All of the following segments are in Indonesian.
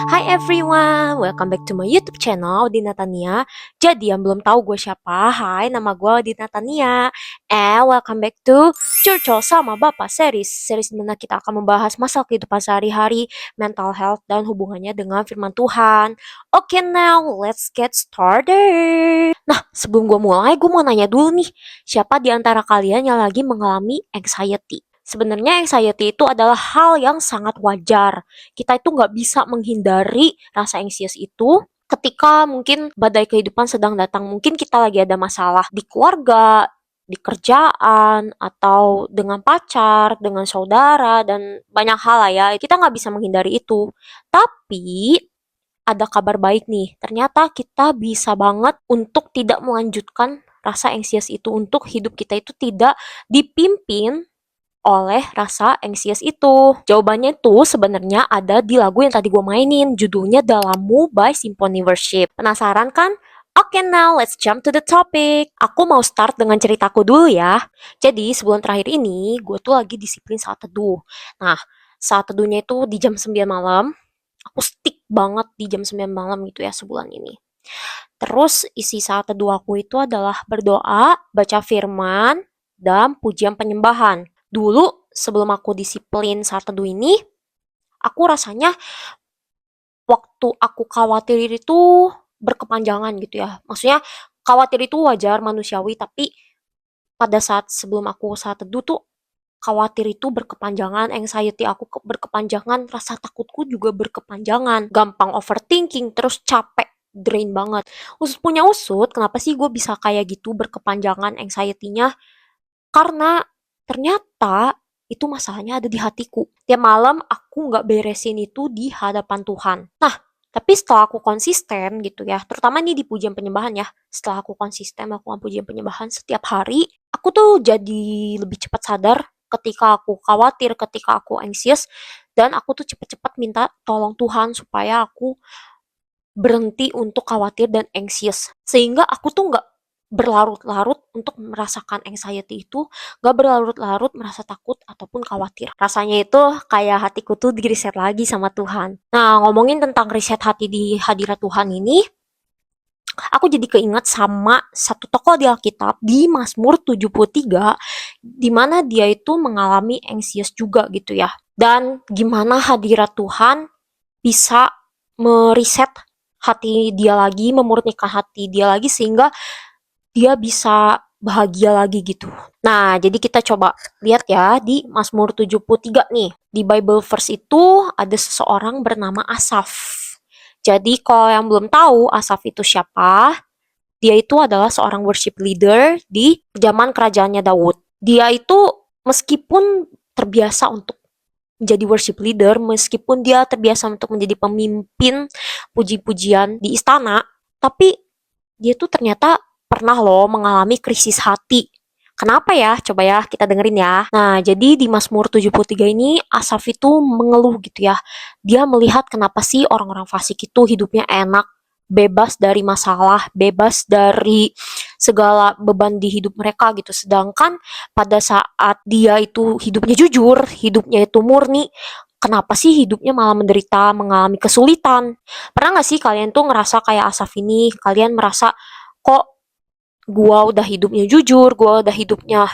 Hi everyone, welcome back to my YouTube channel di Natania. Jadi yang belum tahu gue siapa, hai nama gue di Natania. And welcome back to Curcol sama Bapak series dimana kita akan membahas masalah kehidupan sehari-hari, mental health dan hubungannya dengan firman Tuhan. Oke, now let's get started. Nah, sebelum gue mulai, gue mau nanya dulu nih, siapa di antara kalian yang lagi mengalami anxiety? Sebenarnya anxiety itu adalah hal yang sangat wajar. Kita itu nggak bisa menghindari rasa anxious itu ketika mungkin badai kehidupan sedang datang. Mungkin kita lagi ada masalah di keluarga, di kerjaan, atau dengan pacar, dengan saudara, dan banyak hal lah ya. Kita nggak bisa menghindari itu. Tapi ada kabar baik nih. Ternyata kita bisa banget untuk tidak melanjutkan rasa anxious itu, untuk hidup kita itu tidak dipimpin oleh rasa anxious itu. Jawabannya itu sebenarnya ada di lagu yang tadi gue mainin, judulnya Dalammu by Symphony Worship. Penasaran kan? Oke, now let's jump to the topic. Aku mau start dengan ceritaku dulu ya. Jadi, sebulan terakhir ini, gue tuh lagi disiplin saat teduh. Nah, saat teduhnya itu di jam 9 malam. Aku stick banget di jam 9 malam gitu ya sebulan ini. Terus isi saat teduh aku itu adalah berdoa, baca firman, dan pujian penyembahan. Dulu sebelum aku disiplin saat teduh ini, aku rasanya waktu aku khawatir itu berkepanjangan gitu ya. Maksudnya khawatir itu wajar manusiawi, tapi pada saat sebelum aku saat teduh tuh khawatir itu berkepanjangan, anxiety aku berkepanjangan, rasa takutku juga berkepanjangan, gampang overthinking, terus capek, drain banget. Usut punya usut, kenapa sih gue bisa kayak gitu berkepanjangan anxiety-nya? Karena ternyata itu masalahnya ada di hatiku. Tiap malam aku nggak beresin itu di hadapan Tuhan. Nah, tapi setelah aku konsisten gitu ya, terutama nih di pujian penyembahan ya, setelah aku konsisten melakukan pujian penyembahan setiap hari, aku tuh jadi lebih cepat sadar ketika aku khawatir, ketika aku anxious, dan aku tuh cepet-cepet minta tolong Tuhan supaya aku berhenti untuk khawatir dan anxious. Sehingga aku tuh nggak berlarut-larut untuk merasakan anxiety itu, nggak berlarut-larut merasa takut ataupun khawatir. Rasanya itu kayak hatiku tuh di-reset lagi sama Tuhan. Nah, ngomongin tentang reset hati di hadirat Tuhan ini, aku jadi keinget sama satu tokoh di Alkitab di Mazmur 73, di mana dia itu mengalami anxious juga gitu ya. Dan gimana hadirat Tuhan bisa mereset hati dia lagi, memurnikan hati dia lagi sehingga dia bisa bahagia lagi gitu. Nah, jadi kita coba lihat ya di Mazmur 73 nih. Di Bible verse itu ada seseorang bernama Asaf. Jadi kalau yang belum tahu Asaf itu siapa, dia itu adalah seorang worship leader di zaman kerajaannya Daud. Dia itu meskipun terbiasa untuk menjadi worship leader, meskipun dia terbiasa untuk menjadi pemimpin puji-pujian di istana, tapi dia tuh ternyata pernah loh mengalami krisis hati. Kenapa ya? Coba ya kita dengerin ya. Nah, jadi di Mazmur 73 ini Asaf itu mengeluh gitu ya. Dia melihat kenapa sih orang-orang fasik itu hidupnya enak, bebas dari masalah, bebas dari segala beban di hidup mereka gitu. Sedangkan pada saat dia itu hidupnya jujur, hidupnya itu murni, kenapa sih hidupnya malah menderita, mengalami kesulitan? Pernah gak sih kalian tuh ngerasa kayak Asaf ini, kalian merasa kok gua udah hidupnya jujur, gua udah hidupnya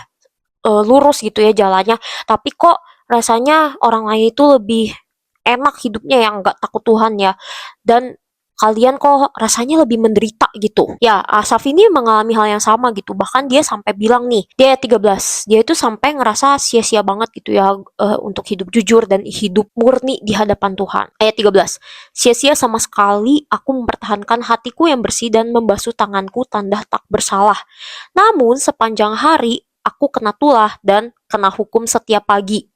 lurus gitu ya jalannya, tapi kok rasanya orang lain itu lebih enak hidupnya yang nggak takut Tuhan ya, dan kalian kok rasanya lebih menderita gitu. Ya, Asaf ini mengalami hal yang sama gitu. Bahkan dia sampai bilang nih, dia ayat 13, dia itu sampai ngerasa sia-sia banget gitu ya untuk hidup jujur dan hidup murni di hadapan Tuhan. Ayat 13, sia-sia sama sekali aku mempertahankan hatiku yang bersih dan membasuh tanganku tanda tak bersalah. Namun sepanjang hari aku kena tulah dan kena hukum setiap pagi.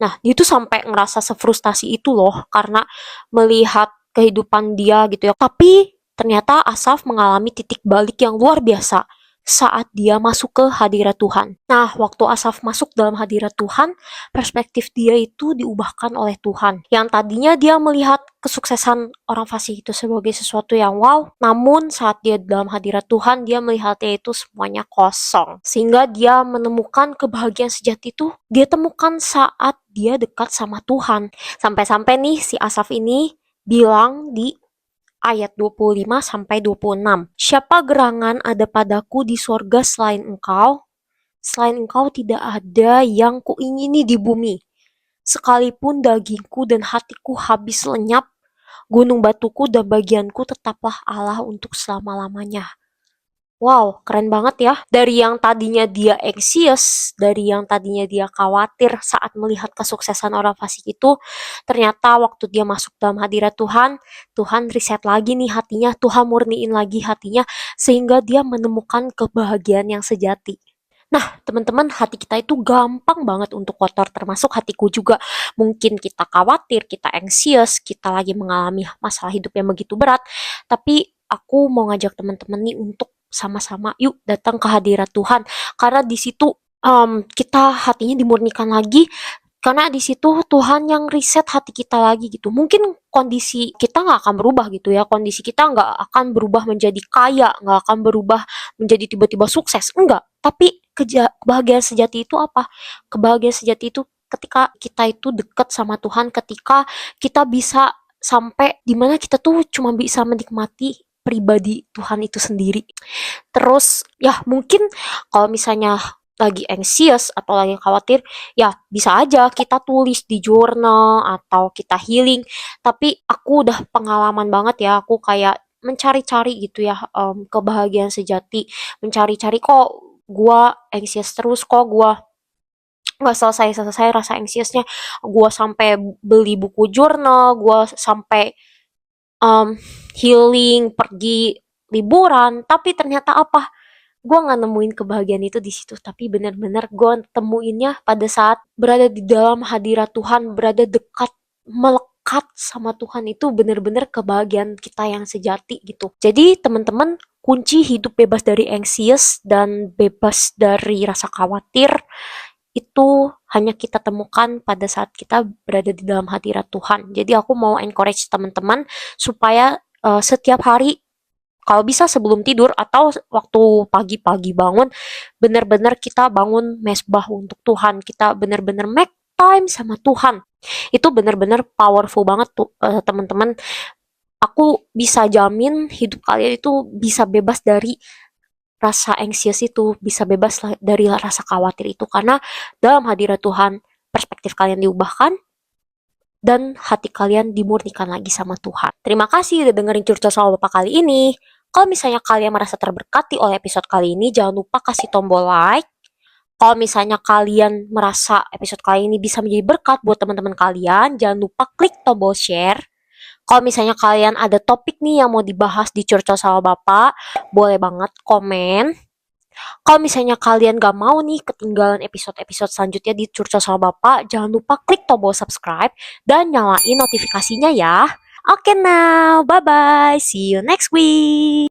Nah, dia tuh sampai ngerasa sefrustasi itu loh karena melihat kehidupan dia gitu ya. Tapi ternyata Asaf mengalami titik balik yang luar biasa saat dia masuk ke hadirat Tuhan. Nah, waktu Asaf masuk dalam hadirat Tuhan, perspektif dia itu diubahkan oleh Tuhan. Yang tadinya dia melihat kesuksesan orang fasih itu sebagai sesuatu yang wow, namun saat dia dalam hadirat Tuhan, dia melihatnya itu semuanya kosong. Sehingga dia menemukan kebahagiaan sejati itu, dia temukan saat dia dekat sama Tuhan. Sampai-sampai nih si Asaf ini bilang di ayat 25 sampai 26. Siapa gerangan ada padaku di sorga selain engkau? Selain engkau tidak ada yang kuingini di bumi. Sekalipun dagingku dan hatiku habis lenyap, gunung batuku dan bagianku tetaplah Allah untuk selama-lamanya. Wow, keren banget ya. Dari yang tadinya dia anxious, dari yang tadinya dia khawatir saat melihat kesuksesan orang fasik itu, ternyata waktu dia masuk dalam hadirat Tuhan, Tuhan reset lagi nih hatinya, Tuhan murniin lagi hatinya, sehingga dia menemukan kebahagiaan yang sejati. Nah, teman-teman, hati kita itu gampang banget untuk kotor, termasuk hatiku juga. Mungkin kita khawatir, kita anxious, kita lagi mengalami masalah hidup yang begitu berat, tapi aku mau ngajak teman-teman nih untuk sama-sama yuk datang ke hadirat Tuhan, karena di situ kita hatinya dimurnikan lagi, karena di situ Tuhan yang riset hati kita lagi gitu. Mungkin kondisi kita nggak akan berubah gitu ya, kondisi kita nggak akan berubah menjadi kaya, nggak akan berubah menjadi tiba-tiba sukses, enggak. Tapi kebahagiaan sejati itu apa? Kebahagiaan sejati itu ketika kita itu dekat sama Tuhan, ketika kita bisa sampai dimana kita tuh cuma bisa menikmati pribadi Tuhan itu sendiri. Terus ya mungkin kalau misalnya lagi anxious atau lagi khawatir, ya bisa aja kita tulis di jurnal atau kita healing. Tapi aku udah pengalaman banget ya, aku kayak mencari-cari gitu ya, kebahagiaan sejati, mencari-cari kok gua anxious terus, kok gua nggak selesai-selesai rasa anxiousnya, gua sampai beli buku jurnal, gua sampai um, healing, pergi liburan, tapi ternyata apa? Gue nggak nemuin kebahagiaan itu di situ, tapi benar-benar gue temuinnya pada saat berada di dalam hadirat Tuhan, berada dekat, melekat sama Tuhan, itu benar-benar kebahagiaan kita yang sejati gitu. Jadi teman-teman, kunci hidup bebas dari anxious dan bebas dari rasa khawatir itu hanya kita temukan pada saat kita berada di dalam hadirat Tuhan. Jadi aku mau encourage teman-teman supaya setiap hari kalau bisa sebelum tidur atau waktu pagi-pagi bangun, benar-benar kita bangun mesbah untuk Tuhan. Kita benar-benar make time sama Tuhan. Itu benar-benar powerful banget tuh teman-teman. Aku bisa jamin hidup kalian itu bisa bebas dari rasa anxious itu, bisa bebas dari rasa khawatir itu. Karena dalam hadirat Tuhan, perspektif kalian diubahkan, dan hati kalian dimurnikan lagi sama Tuhan. Terima kasih udah dengerin curcol sama Bapak kali ini. Kalau misalnya kalian merasa terberkati oleh episode kali ini, jangan lupa kasih tombol like. Kalau misalnya kalian merasa episode kali ini bisa menjadi berkat buat teman-teman kalian, jangan lupa klik tombol share. Kalau misalnya kalian ada topik nih yang mau dibahas di curcol sama Bapak, boleh banget komen. Kalau misalnya kalian gak mau nih ketinggalan episode-episode selanjutnya di Curcol sama Bapak, jangan lupa klik tombol subscribe dan nyalain notifikasinya ya. Oke now, bye-bye. See you next week.